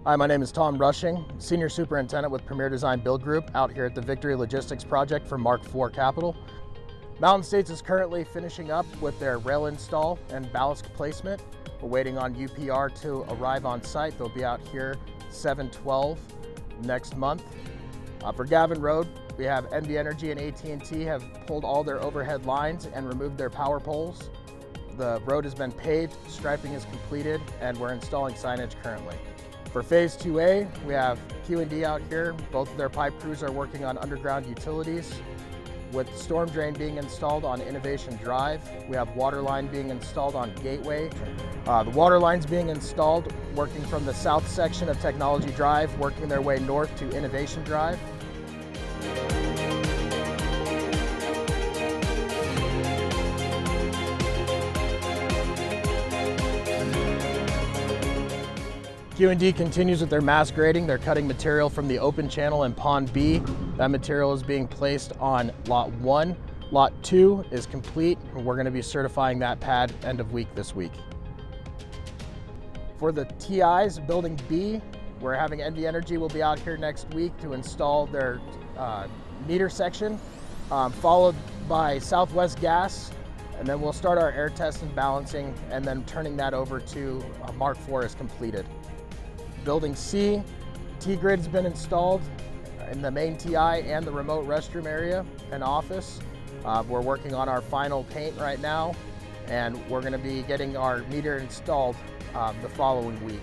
Hi, my name is Tom Rushing, Senior Superintendent with Premier Design Build Group out here at the Victory Logistics Project for Mark IV Capital. Mountain States is currently finishing up with their rail install and ballast placement. We're waiting on UPR to arrive on site. They'll be out here 7/12 next month. For Gavin Road, we have NV Energy and AT&T have pulled all their overhead lines and removed their power poles. The road has been paved, striping is completed, and we're installing signage currently. For Phase 2A, we have Q&D out here. Both of their pipe crews are working on underground utilities. With the storm drain being installed on Innovation Drive, we have water line being installed on Gateway. The water lines being installed, working from the south section of Technology Drive, working their way north to Innovation Drive. Q&D continues with their mass grading. They're cutting material from the open channel in Pond B. That material is being placed on Lot 1. Lot 2 is complete, and we're going to be certifying that pad end of week this week. For the TIs, Building B, we're having NV Energy will be out here next week to install their meter section, followed by Southwest Gas, and then we'll start our air test and balancing, and then turning that over to Mark IV is completed. Building C, T-grid has been installed in the main TI and the remote restroom area and office. We're working on our final paint right now, and we're going to be getting our meter installed the following week.